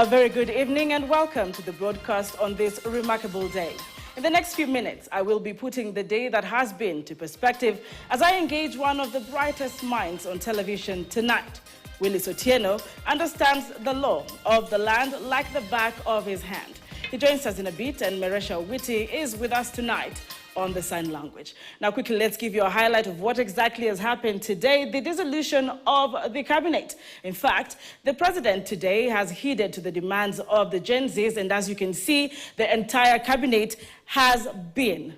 A very good evening and welcome to the broadcast on this remarkable day. In the next few minutes, I will be putting the day that has been to perspective as I engage one of the brightest minds on television tonight. Willis Otieno understands the law of the land like the back of his hand. He joins us in a bit, and Meresha Witty is with us tonight on the sign language. Now, quickly, let's give you a highlight of what exactly has happened today, the dissolution of the cabinet. In fact, the president today has heeded to the demands of the Gen Zs, and as you can see, the entire cabinet has been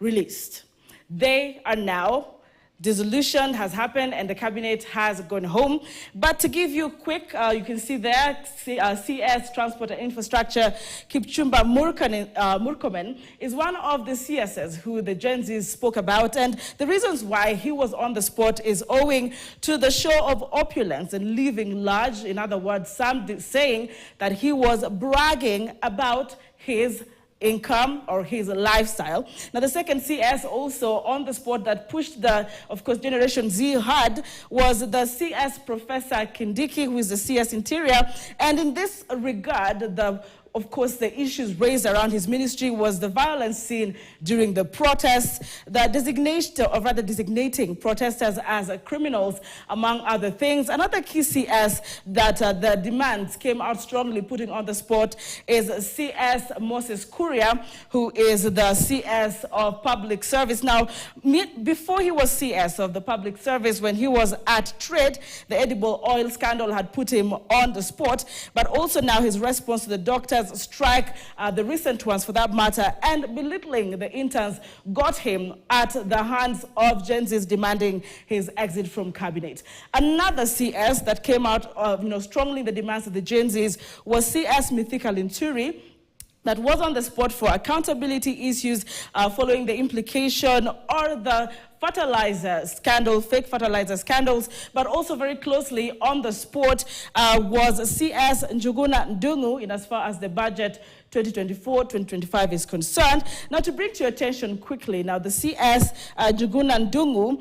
released. They are now dissolution has happened and the cabinet has gone home. But to give you a quick, you can see there, CS Transport and Infrastructure, Kipchumba Murkomen is one of the CSs who the Gen Zs spoke about. And the reasons why he was on the spot is owing to the show of opulence and living large. In other words, some saying that he was bragging about his income or his lifestyle. Now, the second CS also on the spot that pushed the, of course, Generation Z hard was the CS Professor Kindiki, who is the CS Interior. And in this regard, of course, the issues raised around his ministry was the violence seen during the protests, the designation, or rather designating protesters as criminals, among other things. Another key CS that the demands came out strongly putting on the spot is CS Moses Kuria, who is the CS of Public Service. Now, before he was CS of the Public Service, when he was at Trade, the edible oil scandal had put him on the spot, but also now his response to the doctors strike, the recent ones for that matter, and belittling the interns got him at the hands of Gen Zs demanding his exit from cabinet. Another CS that came out strongly in the demands of the Gen Zs was CS Mithika Linturi, that was on the spot for accountability issues following the implication or the fertilizer scandal, fake fertilizer scandals, but also very closely on the spot was CS Njuguna Ndungu in as far as the budget 2024-2025 is concerned. Now, to bring to your attention quickly, now the CS Njuguna Ndungu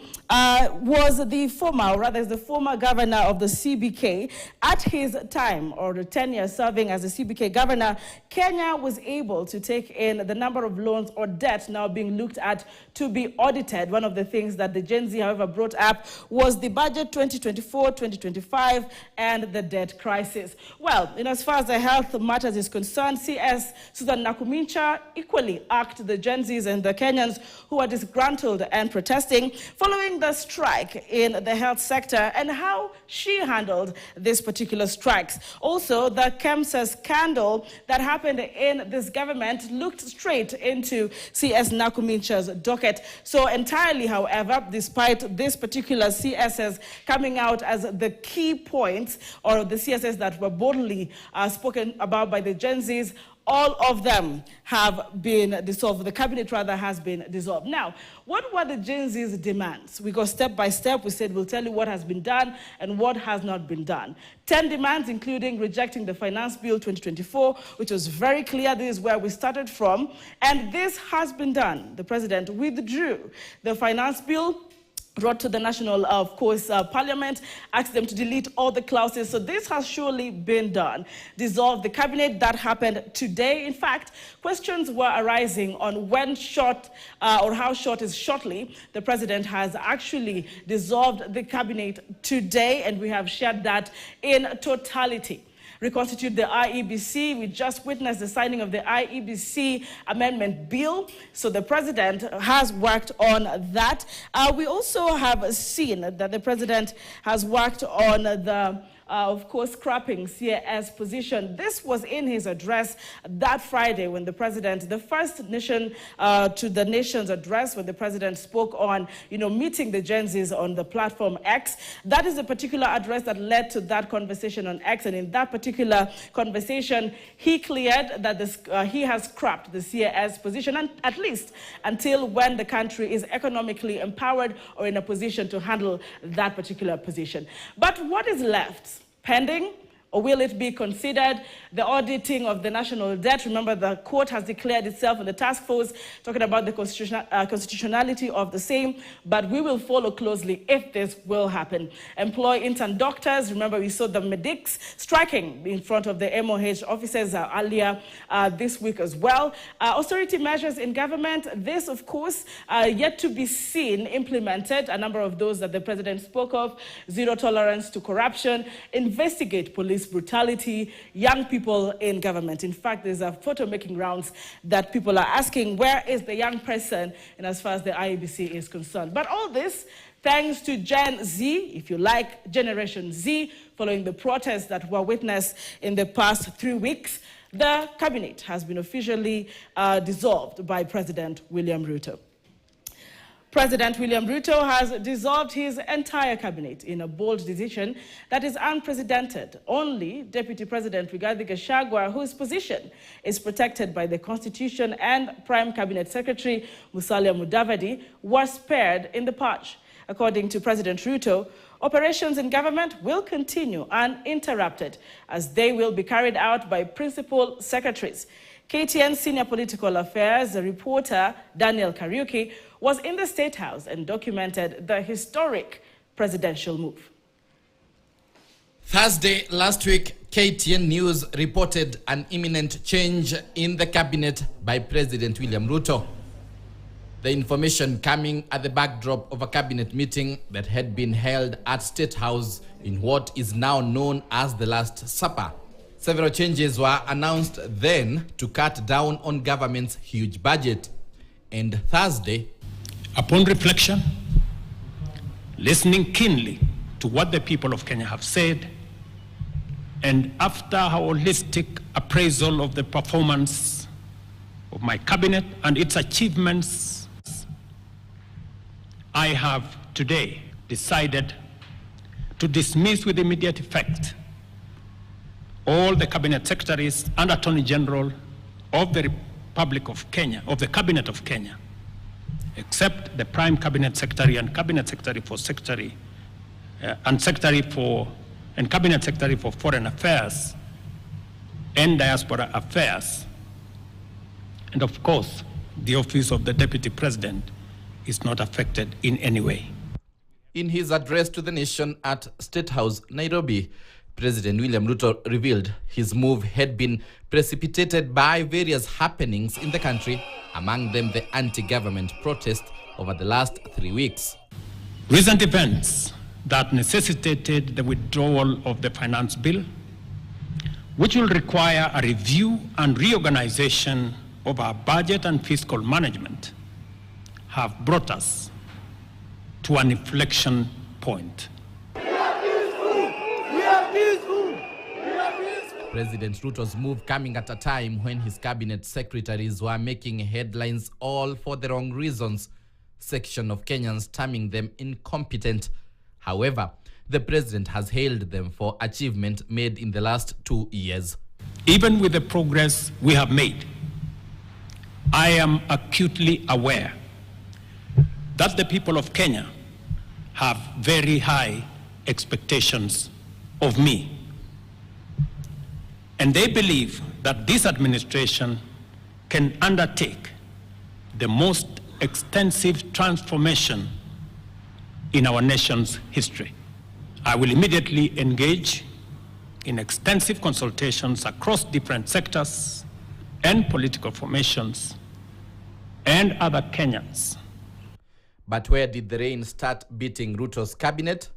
was the former, or rather is the former governor of the CBK. At his time, or the tenure serving as the CBK governor, Kenya was able to take in the number of loans or debt now being looked at to be audited. One of the things that the Gen Z, however, brought up was the budget 2024-2025 and the debt crisis. Well, as far as the health matters is concerned, CS Susan Nakumincha equally asked the Gen Zs and the Kenyans who are disgruntled and protesting following the strike in the health sector and how she handled this particular strikes. Also, the KEMSA scandal that happened in this government looked straight into CS Nakumincha's docket. So entirely, however, despite this particular CSs coming out as the key points, or the CSs that were boldly spoken about by the Gen Zs, all of them have been dissolved. The cabinet, rather, has been dissolved. Now, what were the Gen Z's demands? We go step by step. We said we'll tell you what has been done and what has not been done. 10 demands, including rejecting the Finance Bill 2024, which was very clear. This is where we started from. And this has been done. The president withdrew the Finance Bill, brought to the national, of course, parliament, asked them to delete all the clauses. So this has surely been done. Dissolve the cabinet, that happened today. In fact, questions were arising on when short or how short is shortly. The president has actually dissolved the cabinet today, and we have shared that in totality. Reconstitute the IEBC. We just witnessed the signing of the IEBC amendment bill. So the president has worked on that. We also have seen that the president has worked on the of course, scrapping CAS position. This was in his address that Friday when the president, the first nation to the nation's address, when the president spoke on, meeting the Gen Zs on the platform X. That is the particular address that led to that conversation on X. And in that particular conversation, he cleared that he has scrapped the CAS position, and at least until when the country is economically empowered or in a position to handle that particular position. But what is left pending or will it be considered? The auditing of the national debt. Remember, the court has declared itself in the task force, talking about the constitutionality of the same, but we will follow closely if this will happen. Employ intern doctors. Remember, we saw the medics striking in front of the MOH offices earlier this week as well. Austerity measures in government. This, of course, yet to be seen implemented. A number of those that the president spoke of. Zero tolerance to corruption. Investigate police brutality, young people in government. In fact, there's a photo making rounds that people are asking, where is the young person in as far as the IEBC is concerned? But all this thanks to Gen Z, if you like, Generation Z, following the protests that were witnessed in the past 3 weeks. The cabinet has been officially dissolved by President William Ruto. President William Ruto has dissolved his entire cabinet in a bold decision that is unprecedented. Only Deputy President Rigathi Gachagua, whose position is protected by the Constitution, and Prime Cabinet Secretary Mombasa Mudavadi were spared in the purge. According to President Ruto, operations in government will continue uninterrupted as they will be carried out by principal secretaries. KTN Senior Political Affairs reporter Daniel Kariuki was in the State House and documented the historic presidential move. Thursday last week, KTN News reported an imminent change in the cabinet by President William Ruto. The information coming at the backdrop of a cabinet meeting that had been held at State House in what is now known as the Last Supper. Several changes were announced then to cut down on government's huge budget. And Thursday, upon reflection, listening keenly to what the people of Kenya have said, and after a holistic appraisal of the performance of my cabinet and its achievements, I have today decided to dismiss with immediate effect all the cabinet secretaries and attorney general of the Republic of Kenya, of the Cabinet of Kenya, except the Prime Cabinet Secretary and Cabinet Secretary for Cabinet Secretary for Foreign Affairs and Diaspora Affairs. And of course, the office of the Deputy President is not affected in any way. In his address to the nation at State House, Nairobi, President William Ruto revealed his move had been precipitated by various happenings in the country, among them the anti-government protest over the last 3 weeks. Recent events that necessitated the withdrawal of the finance bill, which will require a review and reorganization of our budget and fiscal management, have brought us to an inflection point. President Ruto's move coming at a time when his cabinet secretaries were making headlines all for the wrong reasons, section of Kenyans terming them incompetent. However, the president has hailed them for achievement made in the last 2 years. Even with the progress we have made, I am acutely aware that the people of Kenya have very high expectations of me. And they believe that this administration can undertake the most extensive transformation in our nation's history. I will immediately engage in extensive consultations across different sectors and political formations and other Kenyans. But where did the rain start beating Ruto's cabinet?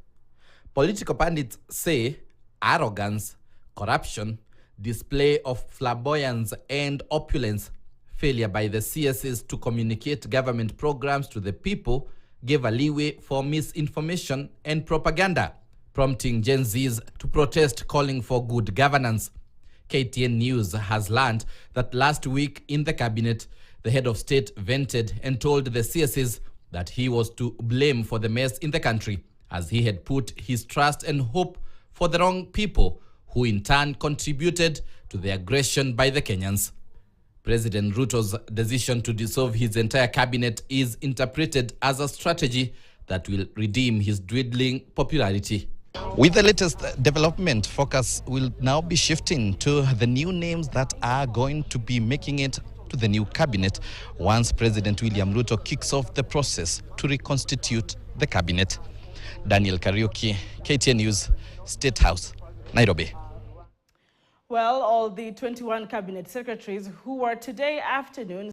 Political pundits say arrogance, corruption, display of flamboyance and opulence, failure by the CSs to communicate government programs to the people gave a leeway for misinformation and propaganda, prompting Gen Zs to protest, calling for good governance. KTN News has learned that last week in the cabinet, the head of state vented and told the CSs that he was to blame for the mess in the country, as he had put his trust and hope for the wrong people, who in turn contributed to the aggression by the Kenyans. President Ruto's decision to dissolve his entire cabinet is interpreted as a strategy that will redeem his dwindling popularity. With the latest development, focus will now be shifting to the new names that are going to be making it to the new cabinet once President William Ruto kicks off the process to reconstitute the cabinet. Daniel Kariuki, KTN News, State House, Nairobi. Well, all the 21 cabinet secretaries who were today afternoon